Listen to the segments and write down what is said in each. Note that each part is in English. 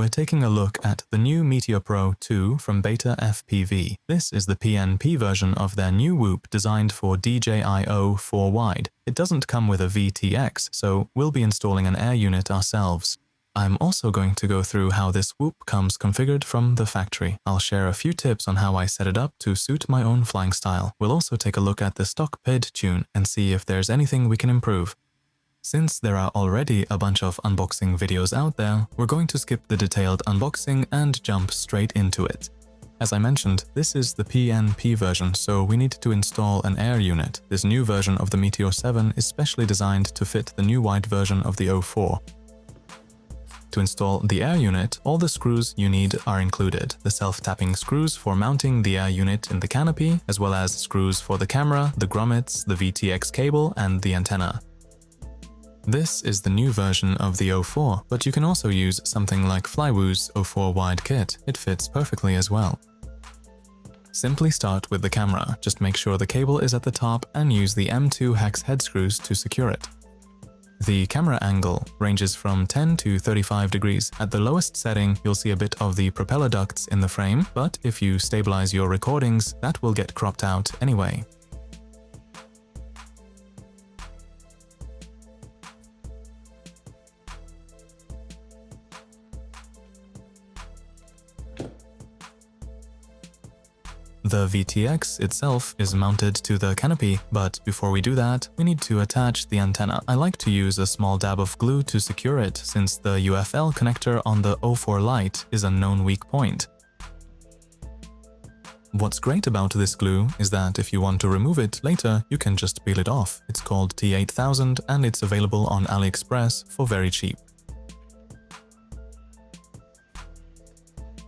we're taking a look at the new Meteor Pro 2 from Betaflight. This is the PNP version of their new whoop designed for DJI O4 Wide. It doesn't come with a VTX, so we'll be installing an air unit ourselves. I'm also going to go through how this whoop comes configured from the factory. I'll share a few tips on how I set it up to suit my own flying style. We'll also take a look at the stock PID tune and see if there's anything we can improve. Since there are already a bunch of unboxing videos out there, we're going to skip the detailed unboxing and jump straight into it. As I mentioned, this is the PNP version, so we need to install an air unit. This new version of the Meteor 7 is specially designed to fit the new wide version of the O4. To install the air unit, all the screws you need are included. The self-tapping screws for mounting the air unit in the canopy, as well as screws for the camera, the grommets, the VTX cable, and the antenna. This is the new version of the O4, but you can also use something like Flywoo's O4 Wide kit. It fits perfectly as well. Simply start with the camera. Just make sure the cable is at the top and use the M2 hex head screws to secure it. The camera angle ranges from 10 to 35 degrees. At the lowest setting, you'll see a bit of the propeller ducts in the frame, but if you stabilize your recordings, that will get cropped out anyway. The VTX itself is mounted to the canopy, but before we do that, we need to attach the antenna. I like to use a small dab of glue to secure it, since the UFL connector on the O4 Lite is a known weak point. What's great about this glue is that if you want to remove it later, you can just peel it off. It's called T8000 and it's available on AliExpress for very cheap.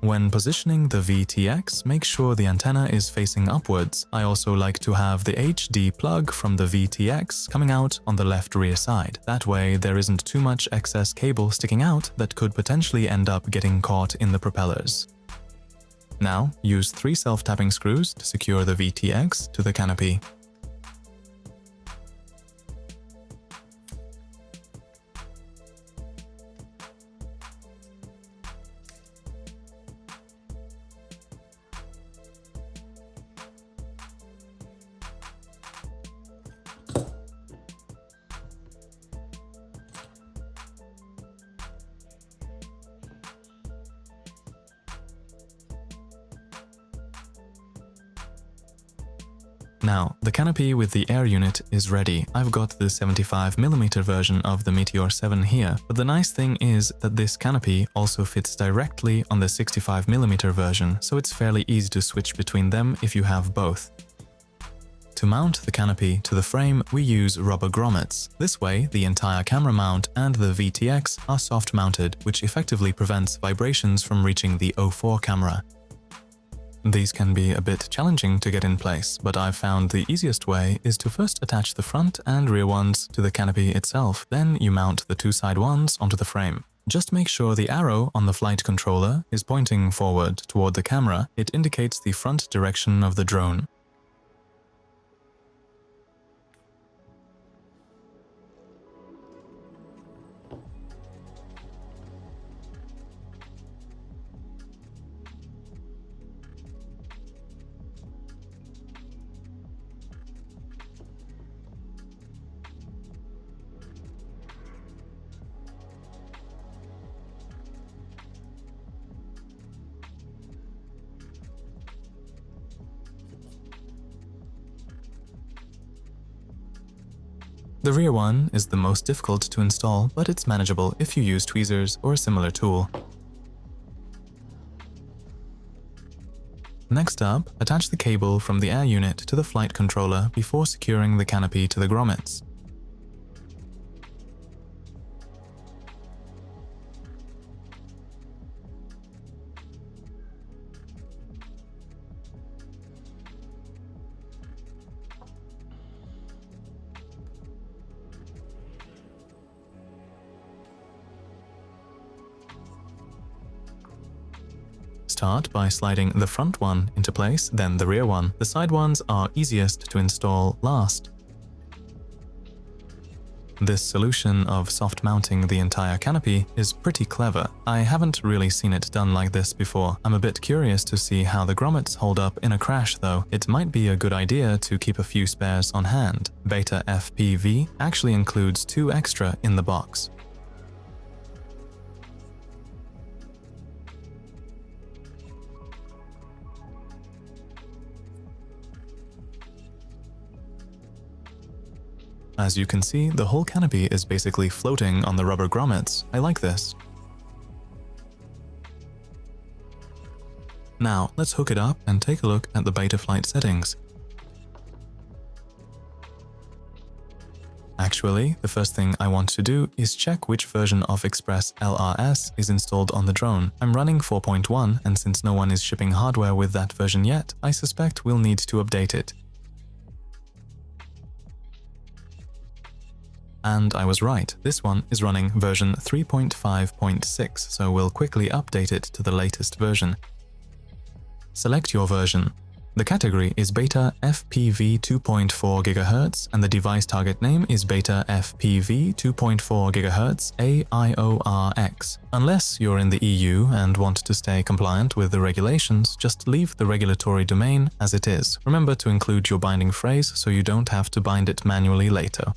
When positioning the VTX, make sure the antenna is facing upwards. I also like to have the HD plug from the VTX coming out on the left rear side. That way there isn't too much excess cable sticking out that could potentially end up getting caught in the propellers. Now, use 3 self-tapping screws to secure the VTX to the canopy. Now, the canopy with the air unit is ready. I've got the 75mm version of the Meteor 7 here, but the nice thing is that this canopy also fits directly on the 65mm version, so it's fairly easy to switch between them if you have both. To mount the canopy to the frame, we use rubber grommets. This way, the entire camera mount and the VTX are soft mounted, which effectively prevents vibrations from reaching the O4 camera. These can be a bit challenging to get in place, but I've found the easiest way is to first attach the front and rear ones to the canopy itself, then you mount the 2 side ones onto the frame. Just make sure the arrow on the flight controller is pointing forward toward the camera. It indicates the front direction of the drone. The rear one is the most difficult to install, but it's manageable if you use tweezers or a similar tool. Next up, attach the cable from the air unit to the flight controller before securing the canopy to the grommets. Start by sliding the front one into place, then the rear one. The side ones are easiest to install last. This solution of soft mounting the entire canopy is pretty clever. I haven't really seen it done like this before. I'm a bit curious to see how the grommets hold up in a crash though. It might be a good idea to keep a few spares on hand. Beta FPV actually includes 2 extra in the box. As you can see, the whole canopy is basically floating on the rubber grommets. I like this. Now, let's hook it up and take a look at the Betaflight settings. Actually, the first thing I want to do is check which version of Express LRS is installed on the drone. I'm running 4.1, and since no one is shipping hardware with that version yet, I suspect we'll need to update it. And I was right, this one is running version 3.5.6, so we'll quickly update it to the latest version. Select your version. The category is Beta FPV 2.4 GHz and the device target name is Beta FPV 2.4 GHz AIORX. Unless you're in the EU and want to stay compliant with the regulations, just leave the regulatory domain as it is. Remember to include your binding phrase so you don't have to bind it manually later.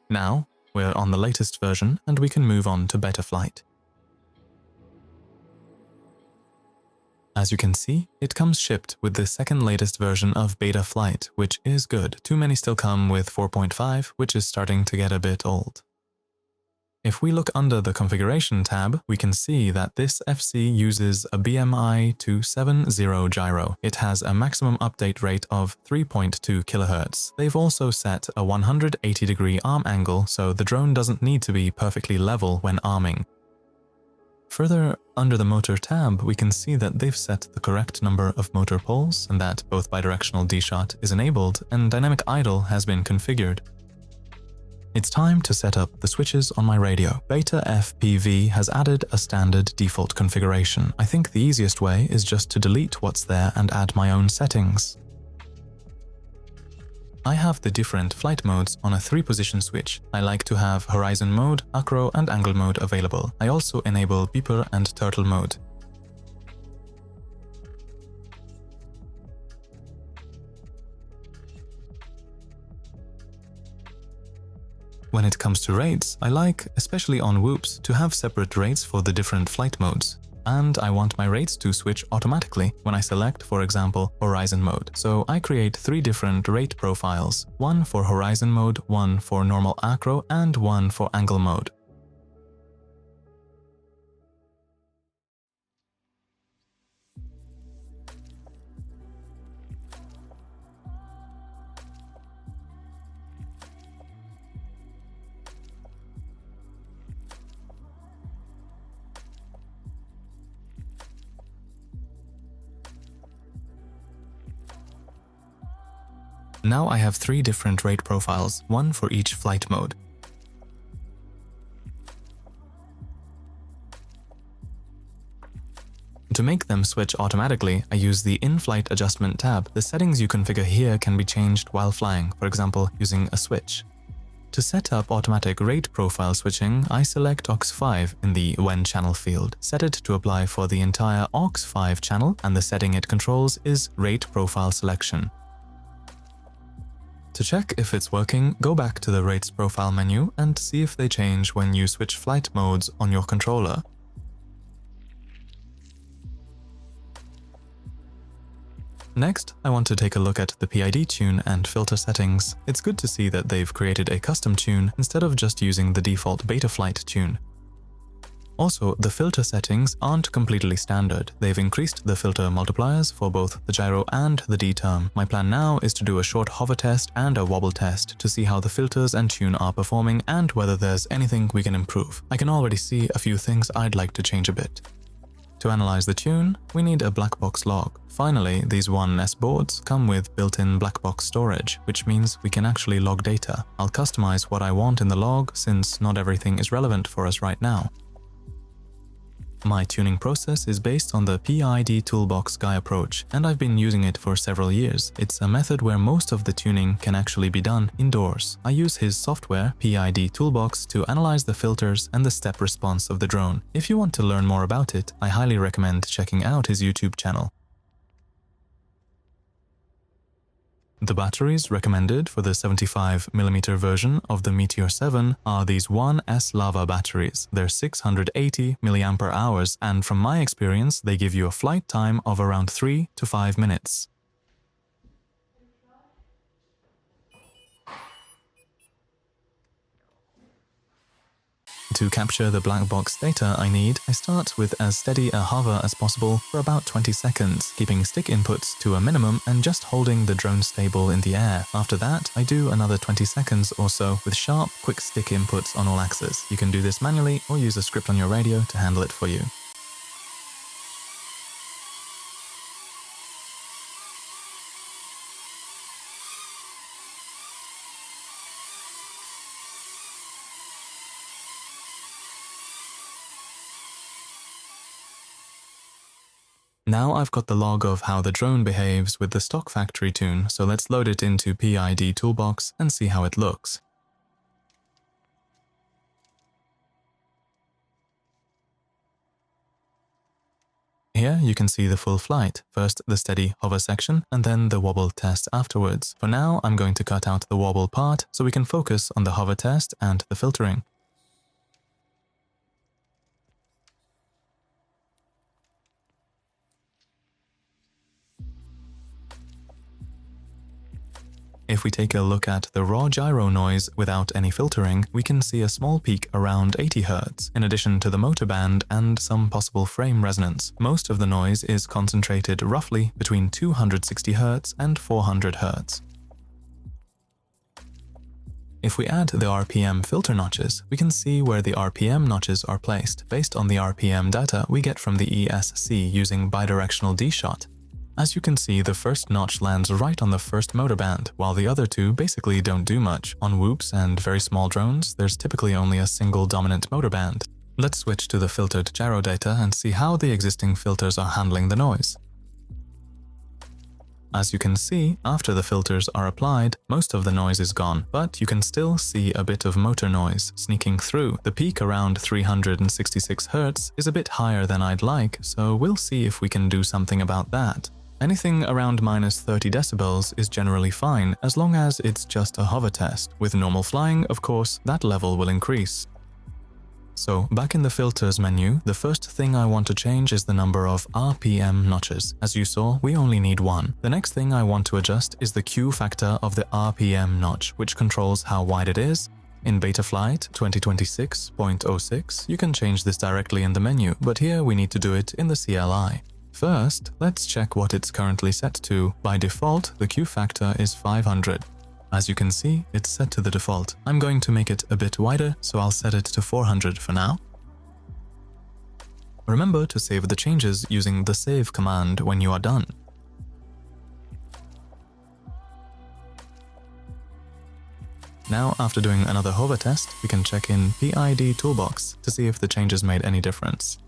Now, we're on the latest version and we can move on to Betaflight. As you can see, it comes shipped with the second latest version of Betaflight, which is good. Too many still come with 4.5, which is starting to get a bit old. If we look under the configuration tab, we can see that this FC uses a BMI 270 gyro. It has a maximum update rate of 3.2 kHz. They've also set a 180-degree arm angle, so the drone doesn't need to be perfectly level when arming. Further under the motor tab, we can see that they've set the correct number of motor poles and that both bidirectional D-shot is enabled and dynamic idle has been configured. It's time to set up the switches on my radio. Beta FPV has added a standard default configuration. I think the easiest way is just to delete what's there and add my own settings. I have the different flight modes on a 3-position switch. I like to have horizon mode, acro and angle mode available. I also enable beeper and turtle mode. When it comes to rates, I like, especially on whoops, to have separate rates for the different flight modes. And I want my rates to switch automatically when I select, for example, horizon mode. So I create 3 different rate profiles, one for horizon mode, one for normal acro, and one for angle mode. Now I have 3 different rate profiles, one for each flight mode. To make them switch automatically, I use the In-Flight Adjustment tab. The settings you configure here can be changed while flying, for example, using a switch. To set up automatic rate profile switching, I select aux5 in the When channel field. Set it to apply for the entire aux5 channel, and the setting it controls is Rate Profile Selection. To check if it's working, go back to the Rates Profile menu and see if they change when you switch flight modes on your controller. Next, I want to take a look at the PID tune and filter settings. It's good to see that they've created a custom tune instead of just using the default Betaflight tune. Also, the filter settings aren't completely standard. They've increased the filter multipliers for both the gyro and the D-term. My plan now is to do a short hover test and a wobble test to see how the filters and tune are performing and whether there's anything we can improve. I can already see a few things I'd like to change a bit. To analyze the tune, we need a black box log. Finally, these 1S boards come with built-in black box storage, which means we can actually log data. I'll customize what I want in the log since not everything is relevant for us right now. My tuning process is based on the PID Toolbox Guy approach, and I've been using it for several years. It's a method where most of the tuning can actually be done indoors. I use his software, PID Toolbox, to analyze the filters and the step response of the drone. If you want to learn more about it, I highly recommend checking out his YouTube channel. The batteries recommended for the 75mm version of the Meteor 7 are these 1S Lava batteries. They're 680 mAh, and from my experience, they give you a flight time of around 3 to 5 minutes. To capture the black box data I need, I start with as steady a hover as possible for about 20 seconds, keeping stick inputs to a minimum and just holding the drone stable in the air. After that, I do another 20 seconds or so with sharp, quick stick inputs on all axes. You can do this manually or use a script on your radio to handle it for you. Now I've got the log of how the drone behaves with the stock factory tune, so let's load it into PID Toolbox and see how it looks. Here you can see the full flight, first the steady hover section and then the wobble test afterwards. For now I'm going to cut out the wobble part so we can focus on the hover test and the filtering. If we take a look at the raw gyro noise without any filtering, we can see a small peak around 80 Hz, in addition to the motor band and some possible frame resonance. Most of the noise is concentrated roughly between 260 Hz and 400 Hz. If we add the RPM filter notches, we can see where the RPM notches are placed, based on the RPM data we get from the ESC using bidirectional D-shot. As you can see, the first notch lands right on the first motor band, while the other two basically don't do much. On whoops and very small drones, there's typically only a single dominant motor band. Let's switch to the filtered gyro data and see how the existing filters are handling the noise. As you can see, after the filters are applied, most of the noise is gone, but you can still see a bit of motor noise sneaking through. The peak around 366 Hz is a bit higher than I'd like, so we'll see if we can do something about that. Anything around minus 30 decibels is generally fine, as long as it's just a hover test. With normal flying, of course, that level will increase. So, back in the filters menu, the first thing I want to change is the number of RPM notches. As you saw, we only need one. The next thing I want to adjust is the Q factor of the RPM notch, which controls how wide it is. In Betaflight 2026.06, you can change this directly in the menu, but here we need to do it in the CLI. First, let's check what it's currently set to. By default, the Q factor is 500. As you can see, it's set to the default. I'm going to make it a bit wider, so I'll set it to 400 for now. Remember to save the changes using the save command when you are done. Now, after doing another hover test, we can check in PID Toolbox to see if the changes made any difference.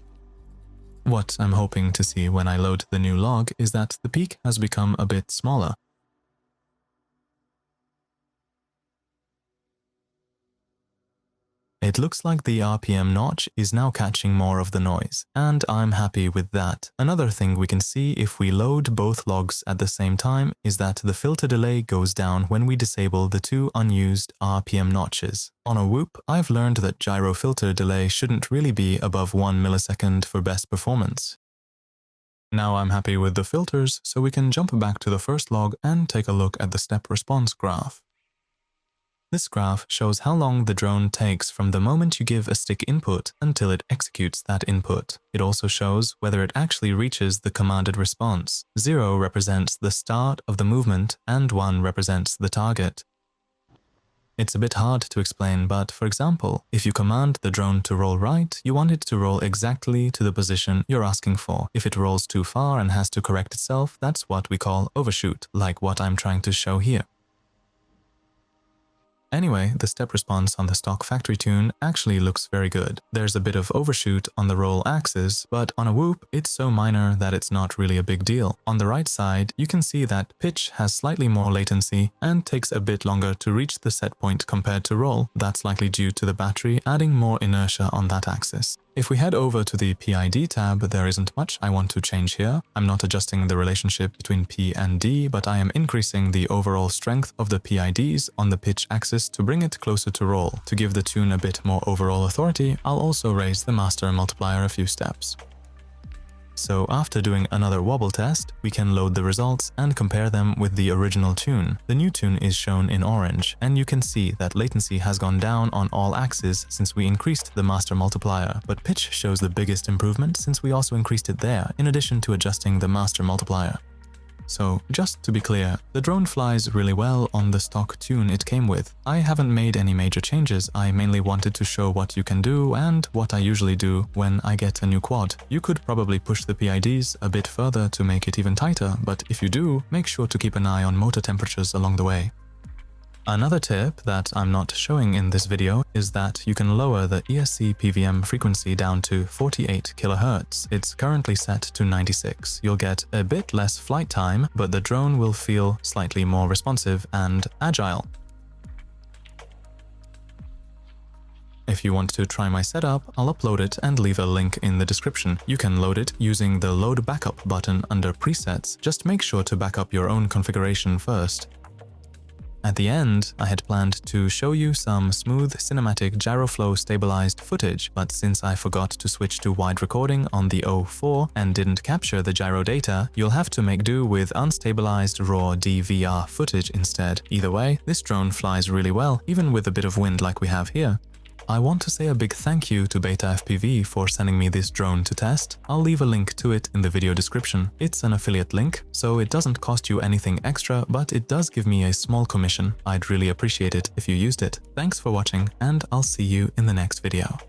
What I'm hoping to see when I load the new log is that the peak has become a bit smaller. It looks like the RPM notch is now catching more of the noise, and I'm happy with that. Another thing we can see if we load both logs at the same time is that the filter delay goes down when we disable the two unused RPM notches. On a whoop, I've learned that gyro filter delay shouldn't really be above 1 millisecond for best performance. Now I'm happy with the filters, so we can jump back to the first log and take a look at the step response graph. This graph shows how long the drone takes from the moment you give a stick input until it executes that input. It also shows whether it actually reaches the commanded response. 0 represents the start of the movement and 1 represents the target. It's a bit hard to explain, but for example, if you command the drone to roll right, you want it to roll exactly to the position you're asking for. If it rolls too far and has to correct itself, that's what we call overshoot, like what I'm trying to show here. Anyway, the step response on the stock factory tune actually looks very good. There's a bit of overshoot on the roll axis, but on a whoop, it's so minor that it's not really a big deal. On the right side, you can see that pitch has slightly more latency and takes a bit longer to reach the set point compared to roll. That's likely due to the battery adding more inertia on that axis. If we head over to the PID tab, there isn't much I want to change here. I'm not adjusting the relationship between P and D, but I am increasing the overall strength of the PIDs on the pitch axis to bring it closer to roll. To give the tune a bit more overall authority, I'll also raise the master multiplier a few steps. So after doing another wobble test, we can load the results and compare them with the original tune. The new tune is shown in orange, and you can see that latency has gone down on all axes since we increased the master multiplier, but pitch shows the biggest improvement since we also increased it there, in addition to adjusting the master multiplier. So, just to be clear, the drone flies really well on the stock tune it came with. I haven't made any major changes. I mainly wanted to show what you can do and what I usually do when I get a new quad. You could probably push the PIDs a bit further to make it even tighter, but if you do, make sure to keep an eye on motor temperatures along the way. Another tip that I'm not showing in this video is that you can lower the ESC PVM frequency down to 48 kHz. It's currently set to 96. You'll get a bit less flight time, but the drone will feel slightly more responsive and agile. If you want to try my setup, I'll upload it and leave a link in the description. You can load it using the Load Backup button under Presets. Just make sure to back up your own configuration first. At the end, I had planned to show you some smooth cinematic gyroflow stabilized footage, but since I forgot to switch to wide recording on the O4 and didn't capture the gyro data, you'll have to make do with unstabilized raw DVR footage instead. Either way, this drone flies really well, even with a bit of wind like we have here. I want to say a big thank you to BetaFPV for sending me this drone to test. I'll leave a link to it in the video description. It's an affiliate link, so it doesn't cost you anything extra, but it does give me a small commission. I'd really appreciate it if you used it. Thanks for watching, and I'll see you in the next video.